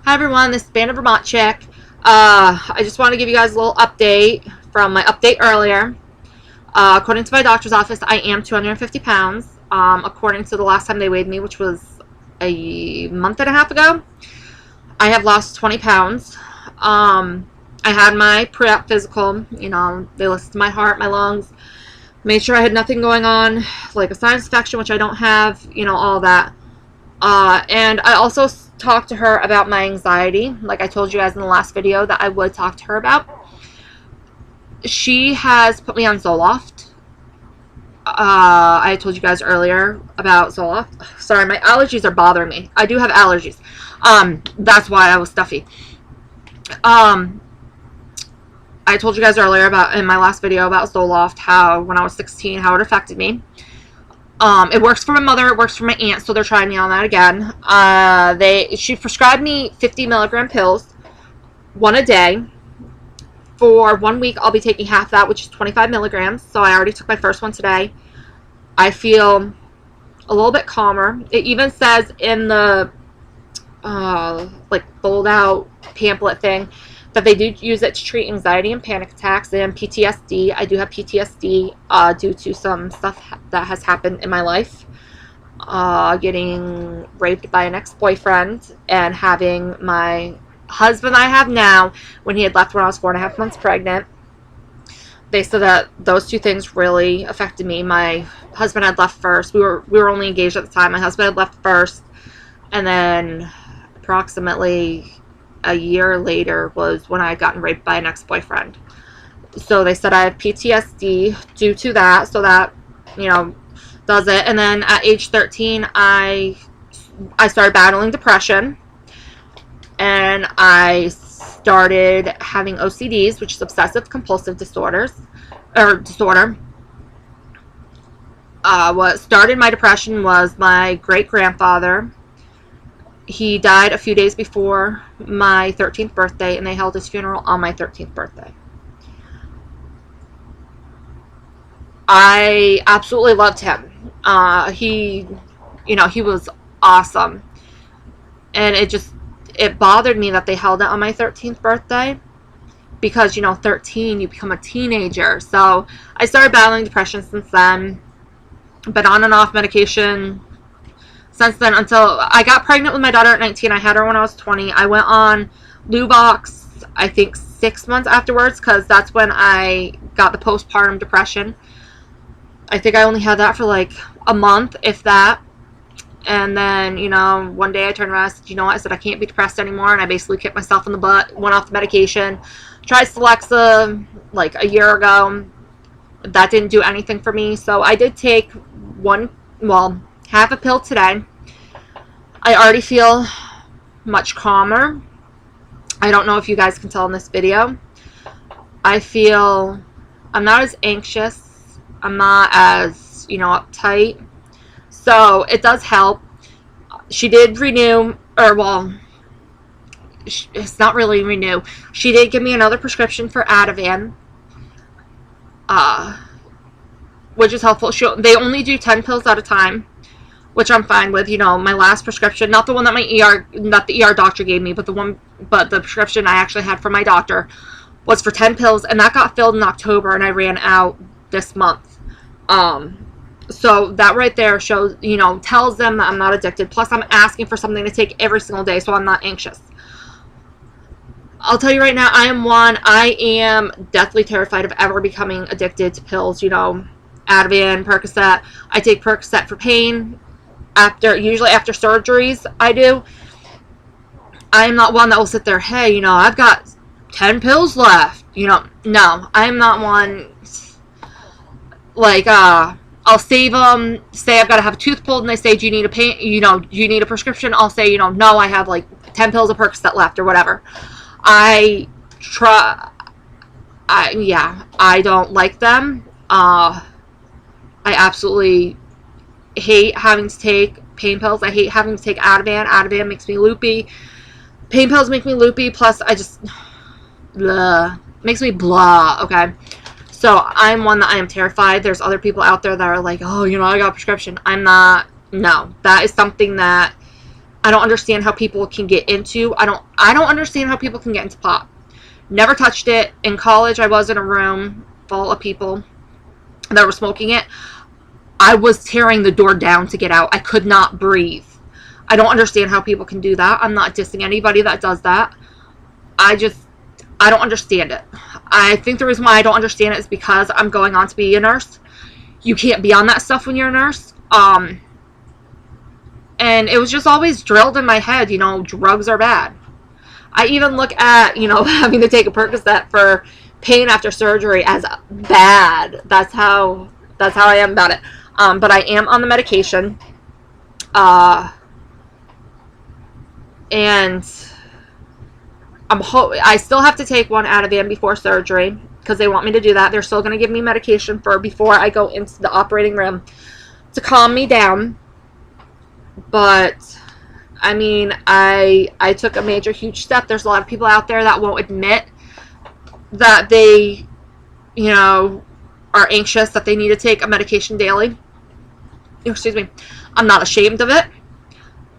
Hi everyone, this is Band of Vermont Chick. I just want to give you guys a little update from my update earlier. According to my doctor's office, I am 250 pounds. According to the last time they weighed me, which was a month and a half ago, I have lost 20 pounds. I had my pre-op physical. You know, they listened to my heart, my lungs, made sure I had nothing going on, like a sinus infection, which I don't have, you know, all that. And I also talked to her about my anxiety, like I told you guys in the last video that I would talk to her about. She has put me on Zoloft. I told you guys earlier about Zoloft. Sorry, my allergies are bothering me. I do have allergies. That's why I was stuffy. I told you guys earlier about, in my last video, about Zoloft, how when I was 16, how it affected me. It works for my mother, it works for my aunt, so they're trying me on that again. She prescribed me 50 milligram pills, one a day. For 1 week, I'll be taking half that, which is 25 milligrams. So I already took my first one today. I feel a little bit calmer. It even says in the, like, fold out pamphlet thing that they do use it to treat anxiety and panic attacks and PTSD. I do have PTSD due to some stuff that has happened in my life. Getting raped by an ex-boyfriend and having my husband I have now, when he had left when I was 4.5 months pregnant. They said that those two things really affected me. My husband had left first. We were only engaged at the time. My husband had left first, and then approximately a year later was when I had gotten raped by an ex-boyfriend. So they said I have PTSD due to that, so that, you know, does it. And then at age 13, I started battling depression, and I started having OCDs, which is obsessive compulsive disorder. What started my depression was my great-grandfather. He died a few days before my 13th birthday, and they held his funeral on my 13th birthday. I absolutely loved him. He was awesome. And it bothered me that they held it on my 13th birthday, because, you know, 13, you become a teenager. So I started battling depression since then. Been on and off medication since then until I got pregnant with my daughter at 19. I had her when I was 20. I went on Luvox, I think 6 months afterwards, because that's when I got the postpartum depression. I think I only had that for like a month, if that. And then, you know, one day I turned around and I said, you know what? I said, I can't be depressed anymore. And I basically kicked myself in the butt, went off the medication, tried Celexa like a year ago. That didn't do anything for me. So I did take half a pill today. I already feel much calmer. I don't know if you guys can tell in this video. I'm not as anxious. I'm not as, you know, uptight. So it does help. She did renew, it's not really renew. She did give me another prescription for Ativan, which is helpful. They only do 10 pills at a time, which I'm fine with. You know, my last prescription, not the one that the ER doctor gave me, but the prescription I actually had from my doctor was for 10 pills, and that got filled in October, and I ran out this month. So that right there shows, you know, tells them that I'm not addicted. Plus, I'm asking for something to take every single day, so I'm not anxious. I'll tell you right now, I am deathly terrified of ever becoming addicted to pills. You know, Ativan, Percocet. I take Percocet for pain. Usually after surgeries, I do. I'm not one that will sit there, hey, you know, I've got 10 pills left. You know, no, I'm not one. Like, I'll save them. Say I've got to have a tooth pulled, and they say, do you need a prescription? I'll say, you know, no, I have like 10 pills of Percocet left or whatever. I don't like them. I absolutely hate having to take pain pills. I hate having to take Ativan. Ativan makes me loopy. Pain pills make me loopy. Plus, makes me blah, okay? So I'm one that I am terrified. There's other people out there that are like, oh, you know, I got a prescription. I'm not. No, that is something that I don't understand how people can get into, I don't understand how people can get into pot. Never touched it. In college, I was in a room full of people that were smoking it. I was tearing the door down to get out. I could not breathe. I don't understand how people can do that. I'm not dissing anybody that does that. I don't understand it. I think the reason why I don't understand it is because I'm going on to be a nurse. You can't be on that stuff when you're a nurse. And it was just always drilled in my head, drugs are bad. I even look at, having to take a Percocet for pain after surgery as bad. That's how I am about it. But I am on the medication. And I still have to take one Ativan before surgery because they want me to do that. They're still going to give me medication before I go into the operating room to calm me down. But I mean, I took a major, huge step. There's a lot of people out there that won't admit that they, are anxious, that they need to take a medication daily. Excuse me. I'm not ashamed of it.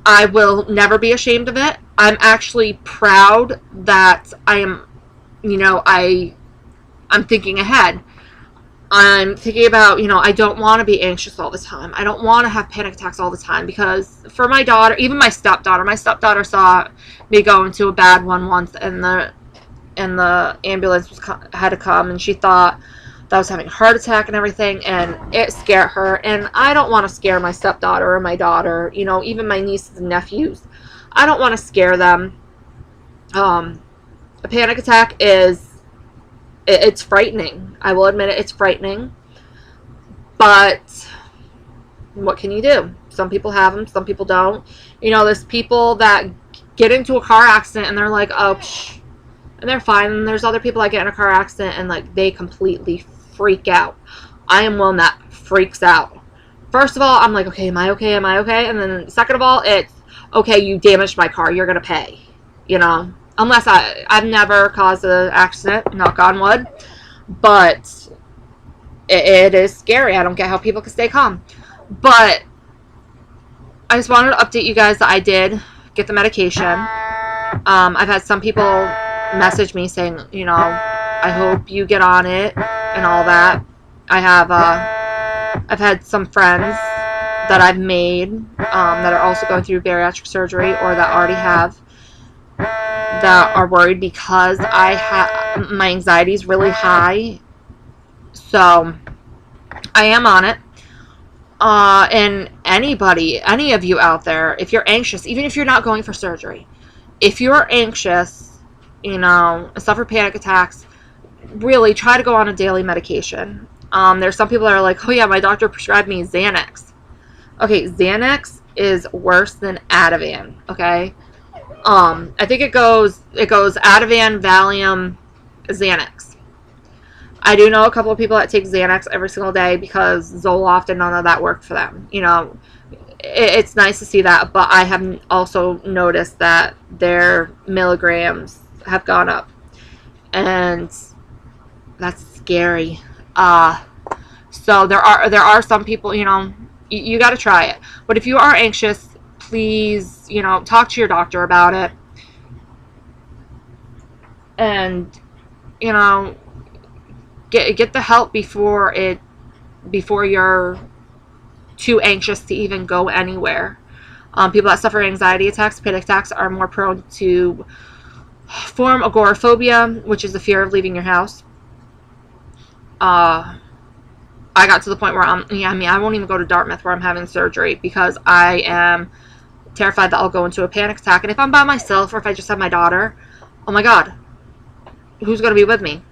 I will never be ashamed of it. I'm actually proud that I am, I'm thinking ahead. I'm thinking about, I don't want to be anxious all the time. I don't want to have panic attacks all the time because for my daughter, even my stepdaughter saw me go into a bad one once and the ambulance had to come and she thought that I was having a heart attack and everything and it scared her. And I don't want to scare my stepdaughter or my daughter, even my nieces and nephews. I don't want to scare them. A panic attack it's frightening. I will admit it, it's frightening. But what can you do? Some people have them, some people don't. There's people that get into a car accident and they're like, oh, psh, and they're fine. And there's other people that get in a car accident and like they completely freak out. I am one that freaks out. First of all, I'm like, okay, am I okay? Am I okay? And then second of all, it's, okay, you damaged my car. You're going to pay, Unless I've never caused an accident, knock on wood. But it is scary. I don't get how people can stay calm. But I just wanted to update you guys that I did get the medication. I've had some people message me saying, I hope you get on it and all that. I've had some friends that I've made that are also going through bariatric surgery or that already have, that are worried because my anxiety is really high. So I am on it. And any of you out there, if you're anxious, even if you're not going for surgery, if you're anxious, suffer panic attacks, really try to go on a daily medication. There's some people that are like, oh yeah, my doctor prescribed me Xanax. Okay, Xanax is worse than Ativan, okay? I think it goes Ativan, Valium, Xanax. I do know a couple of people that take Xanax every single day because Zoloft and none of that worked for them. It's nice to see that, but I have also noticed that their milligrams have gone up. And that's scary. So there are some people, you got to try it. But if you are anxious, please, talk to your doctor about it. And, get the help before you're too anxious to even go anywhere. People that suffer anxiety attacks, panic attacks, are more prone to form agoraphobia, which is the fear of leaving your house. I got to the point where I won't even go to Dartmouth where I'm having surgery because I am terrified that I'll go into a panic attack. And if I'm by myself or if I just have my daughter, oh my God, who's going to be with me?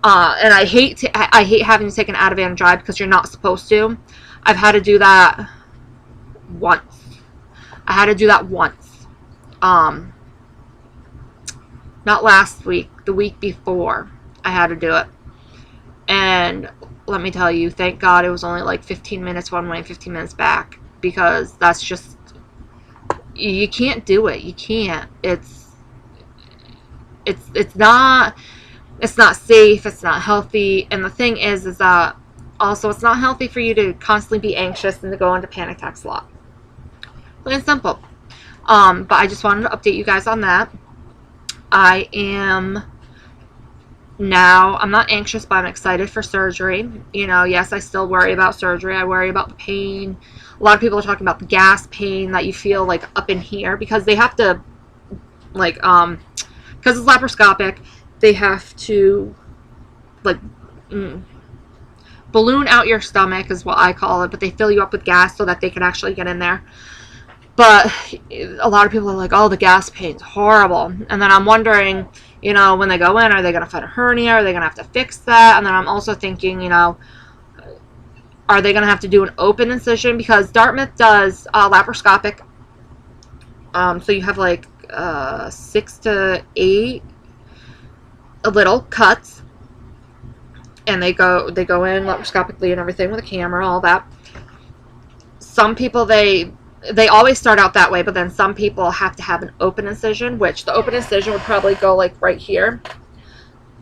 And I hate having to take an Ativan drive because you're not supposed to. I've had to do that once. Not last week, the week before I had to do it. And let me tell you, thank God it was only like 15 minutes one way, 15 minutes back, because that's just, you can't do it. You can't. It's not safe. It's not healthy. And the thing is that also it's not healthy for you to constantly be anxious and to go into panic attacks a lot. Plain and simple. But I just wanted to update you guys on that. I am now, I'm not anxious, but I'm excited for surgery. You know, yes, I still worry about surgery. I worry about the pain. A lot of people are talking about the gas pain that you feel like up in here, because they have to, like, because it's laparoscopic, they have to, like, balloon out your stomach is what I call it, but they fill you up with gas so that they can actually get in there. But a lot of people are like, oh, the gas pain's horrible. And then I'm wondering, you know, when they go in, are they going to find a hernia? Are they going to have to fix that? And then I'm also thinking, you know, are they going to have to do an open incision? Because Dartmouth does laparoscopic. So you have like 6 to 8 little cuts. And they go in laparoscopically and everything with a camera, all that. Some people, they always start out that way, but then some people have to have an open incision, which the open incision would probably go like right here.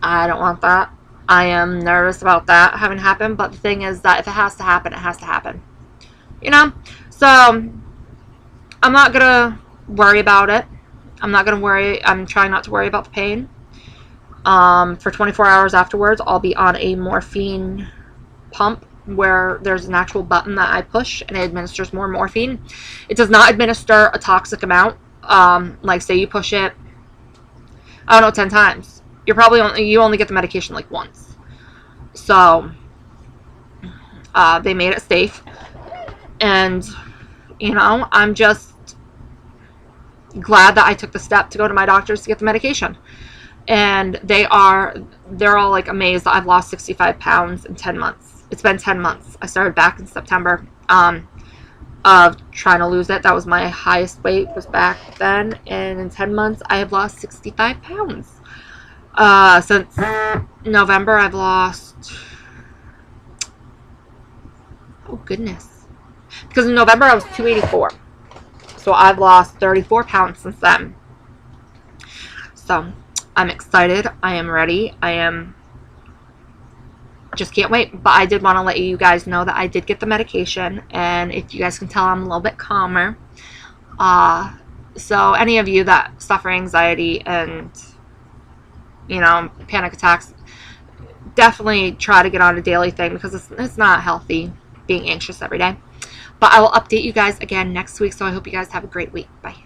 I don't want that. I am nervous about that having happened, but the thing is that if it has to happen, it has to happen. You know? So, I'm not going to worry about it. I'm trying not to worry about the pain. For 24 hours afterwards, I'll be on a morphine pump where there's an actual button that I push and it administers more morphine. It does not administer a toxic amount. Like say you push it, I don't know, 10 times. You only get the medication like once. So they made it safe, and you know, I'm just glad that I took the step to go to my doctors to get the medication. And they're all like amazed that I've lost 65 pounds in 10 months. It's been 10 months. I started back in September of trying to lose it. That was my highest weight, was back then. And in 10 months, I have lost 65 pounds. Since November, I've lost... Oh, goodness. Because in November, I was 284. So I've lost 34 pounds since then. So I'm excited. I am ready. Just can't wait. But I did want to let you guys know that I did get the medication, and if you guys can tell, I'm a little bit calmer. So any of you that suffer anxiety and, you know, panic attacks, definitely try to get on a daily thing, because it's not healthy being anxious every day. But I will update you guys again next week, so I hope you guys have a great week. Bye.